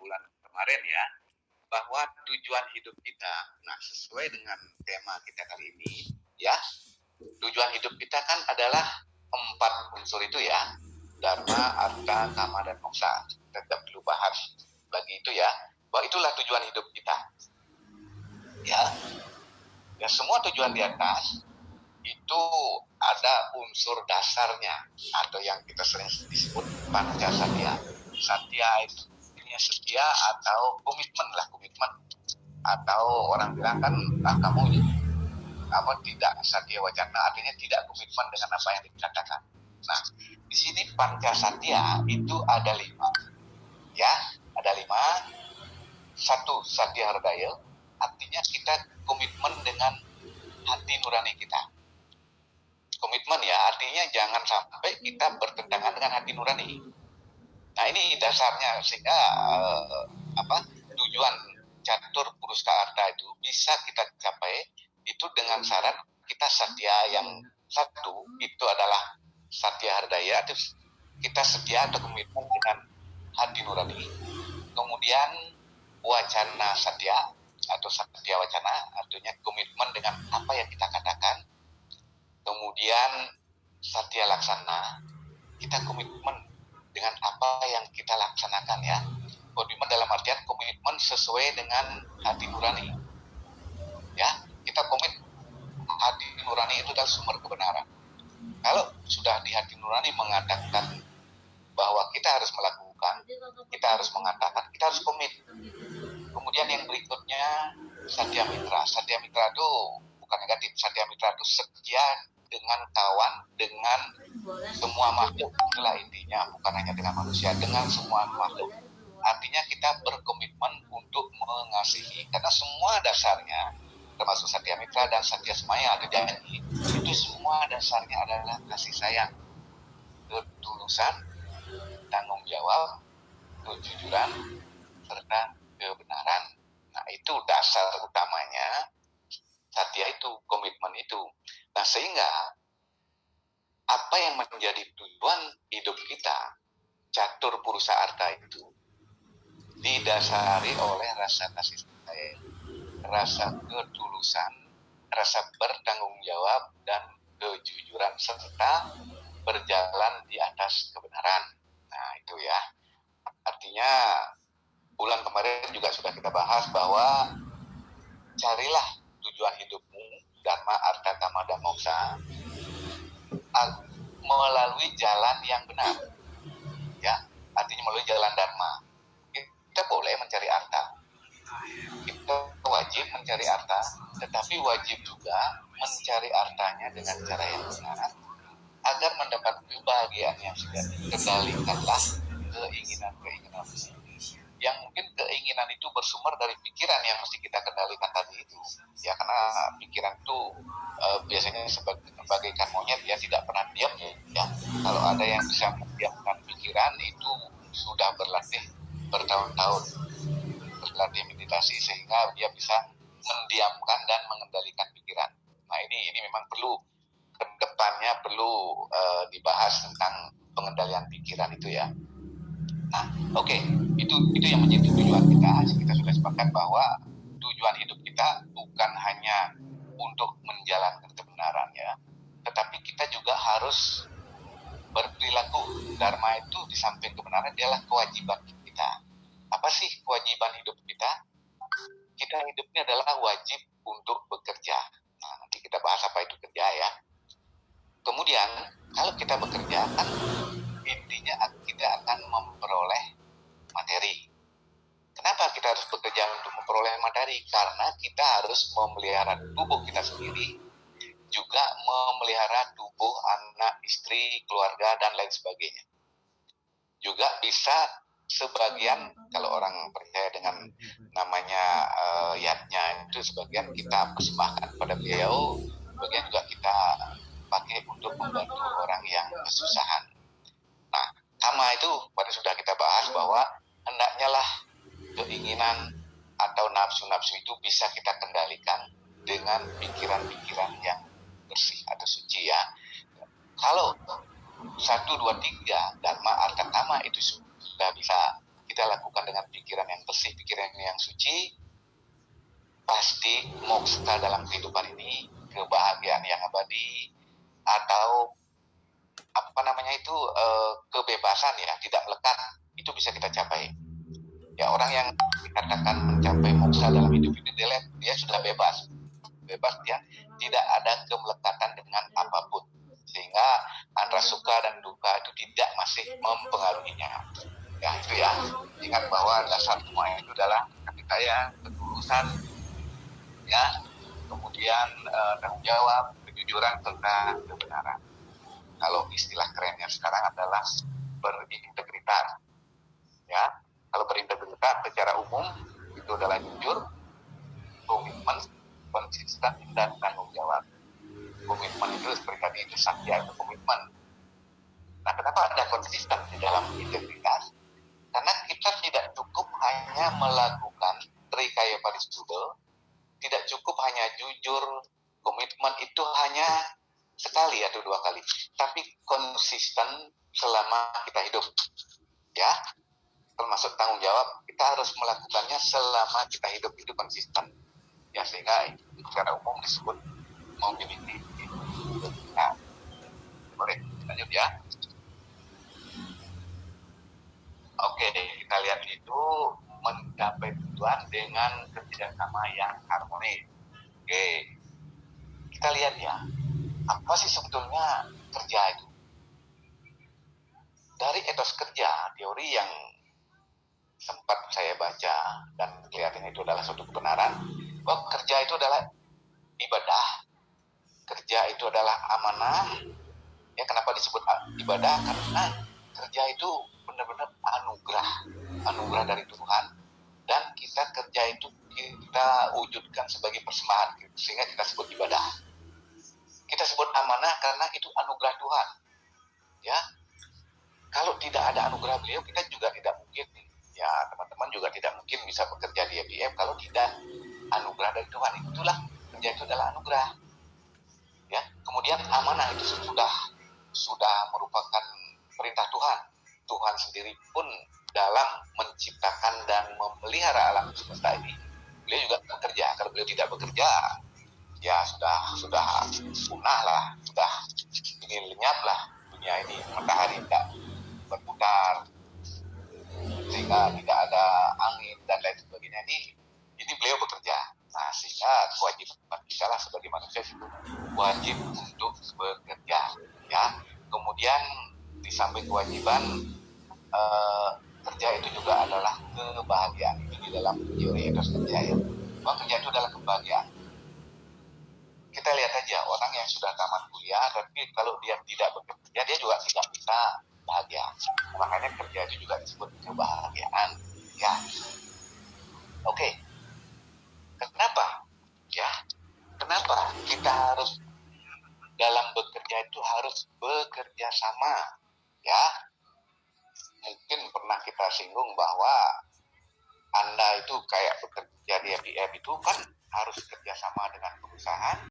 bulan kemarin ya, bahwa tujuan hidup kita, nah sesuai dengan tema kita kali ini ya, tujuan hidup kita kan adalah 4 unsur itu ya, dharma, artha, kama, dan moksa. Tetap dulu bahas bagi itu ya, bahwa itulah tujuan hidup kita ya. Ya semua tujuan di atas itu ada unsur dasarnya atau yang kita sering disebut panca satya. Satya itu setia atau komitmen atau orang bilang kan kamu tidak satya wacana, artinya tidak komitmen dengan apa yang dikatakan. Nah di sini panca satya itu ada 5 ya, ada 5. 1 satya hardaya, artinya kita komitmen dengan hati nurani kita. Komitmen ya, artinya jangan sampai kita bertentangan dengan hati nurani. Nah ini dasarnya, sehingga tujuan catur puruska artha itu bisa kita capai itu dengan syarat kita satya. Yang satu itu adalah satya hardaya, kita setia atau komitmen dengan hati nurani. Kemudian wacana satya atau satya wacana, artinya komitmen dengan apa yang kita katakan. Kemudian satya laksana, kita komitmen dengan apa yang kita laksanakan ya. Komitmen dalam artian komitmen sesuai dengan hati nurani ya. Kita komit hati nurani itu adalah sumber kebenaran. Kalau sudah di hati nurani mengatakan bahwa kita harus melakukan, kita harus mengatakan, kita harus komit. Kemudian yang berikutnya satya mitra. Satya mitra itu bukan negatif. Satya mitra itu setia dengan kawan, dengan semua makhluk. Itulah intinya, bukan hanya dengan manusia, dengan semua makhluk. Artinya kita berkomitmen untuk mengasihi, karena semua dasarnya, termasuk satya mitra dan satya semaya atau janji, itu semua dasarnya adalah kasih sayang, ketulusan, tanggung jawab, kejujuran, serta kebenaran. Nah itu dasar utamanya satya itu, komitmen itu. Nah sehingga apa yang menjadi tujuan hidup kita, catur purusa artha itu didasari oleh rasa kasih sayang, rasa ketulusan, rasa bertanggung jawab, dan kejujuran, serta berjalan di atas kebenaran. Nah itu ya, artinya bulan kemarin juga sudah kita bahas bahwa carilah tujuan hidupmu, dharma, artha, kama, dan moksa melalui jalan yang benar ya, artinya melalui jalan dharma. Kita boleh mencari artha, kita wajib mencari artha, tetapi wajib juga mencari artanya dengan cara yang benar agar mendapat kebahagiaan yang sejati. Kendalikanlah keinginan-keinginan yang mungkin keinginan itu bersumber dari pikiran yang mesti kita kendalikan tadi itu ya, karena pikiran itu biasanya sebagaikan monyet ya, tidak pernah diam ya. Kalau ada yang bisa mendiamkan pikiran itu sudah berlatih bertahun-tahun, berlatih meditasi sehingga dia bisa mendiamkan dan mengendalikan pikiran. Nah ini memang perlu kedepannya perlu dibahas tentang pengendalian pikiran itu ya. Nah, oke, itu yang menjadi tujuan kita. Kita sudah sepakat bahwa tujuan hidup kita bukan hanya untuk menjalankan kebenaran ya, tetapi kita juga harus berperilaku. Dharma itu di samping kebenaran adalah kewajiban kita. Apa sih kewajiban hidup kita? Kita hidup ini adalah wajib untuk bekerja. Nah, nanti kita bahas apa itu kerja ya. Kemudian, kalau kita bekerja kan intinya kita akan memperoleh materi. Kenapa kita harus bekerja untuk memperoleh materi? Karena kita harus memelihara tubuh kita sendiri, juga memelihara tubuh anak, istri, keluarga, dan lain sebagainya. Juga bisa sebagian, kalau orang percaya dengan namanya yatnya, itu sebagian kita persembahkan pada beliau, sebagian juga kita pakai untuk membantu orang yang kesusahan. Nah, kama itu pada sudah kita bahas bahwa hendaknya lah keinginan atau nafsu-nafsu itu bisa kita kendalikan dengan pikiran-pikiran yang bersih atau suci ya. Kalau 1, 2, 3 dharma, artha, kama itu sudah bisa kita lakukan dengan pikiran yang bersih, pikiran yang suci, pasti moksa dalam kehidupan ini, kebahagiaan yang abadi, atau kebebasan ya, tidak melekat, itu bisa kita capai. Ya, orang yang dikatakan mencapai moksa dalam hidup ini, dia sudah bebas, dia tidak ada kemelekatan dengan apapun, sehingga antara suka dan duka itu tidak masih mempengaruhinya. Ya, itu ya, ingat bahwa dasar semua itu adalah kasih sayang, ketulusan, ya, kemudian tanggung jawab, kejujuran, serta kebenaran. Kalau istilah kerennya sekarang adalah berintegritas. Ya, kalau berintegritas secara umum itu adalah jujur, komitmen, konsisten, dan tanggung jawab. Komitmen itu seperti tadi itu satya, itu komitmen. Nah, kenapa ada konsisten di dalam integritas? Karena kita tidak cukup hanya melakukan trikaya parisubel, tidak cukup hanya jujur, komitmen itu hanya sekali atau 2 kali, tapi konsisten selama kita hidup. Ya, termasuk tanggung jawab, kita harus melakukannya selama kita hidup, itu konsisten. Ya, sehingga secara umum disebut memiliki. Nah, boleh lanjut ya. Oke, kita lihat itu mencapai tujuan dengan kerjasama yang harmonis. Oke, kita lihat ya, apa sih sebetulnya kerja itu? Dari etos kerja, teori yang sempat saya baca dan kelihatannya itu adalah suatu kebenaran, bahwa kerja itu adalah ibadah, kerja itu adalah amanah. Ya, kenapa disebut ibadah? Karena kerja itu benar-benar anugerah dari Tuhan, dan kita kerja itu kita wujudkan sebagai persembahan, sehingga kita sebut ibadah. Kita sebut amanah karena itu anugerah Tuhan. Ya, kalau tidak ada anugerah beliau, kita juga tidak mungkin, ya teman-teman juga tidak mungkin bisa bekerja di FIM kalau tidak anugerah dari Tuhan. Itulah kerja itu adalah anugerah. Ya, kemudian amanah itu sudah merupakan perintah Tuhan. Tuhan sendiri pun dalam menciptakan dan memelihara alam semesta ini, beliau juga bekerja. Kalau beliau tidak bekerja, ya sudah punah lah, sudah ini lenyap lah dunia ini, matahari tidak berputar, sehingga tidak ada angin dan lain sebagainya. Ini beliau bekerja. Nah, sehingga kewajiban kita lah sebagai manusia itu wajib untuk bekerja. Ya, kemudian di samping kewajiban, kerja itu juga adalah kebahagiaan. Itu di dalam teori etos kerja ya. Bahwa kerja itu adalah kebahagiaan. Kita lihat aja orang yang sudah tamat kuliah, tapi kalau dia tidak bekerja, dia juga tidak bisa bahagia. Makanya kerja itu juga disebut kebahagiaan. Ya, oke. Kenapa? Ya, kenapa kita harus dalam bekerja itu harus bekerja sama? Ya, mungkin pernah kita singgung bahwa Anda itu kayak bekerja di FIM itu kan harus kerjasama dengan perusahaan,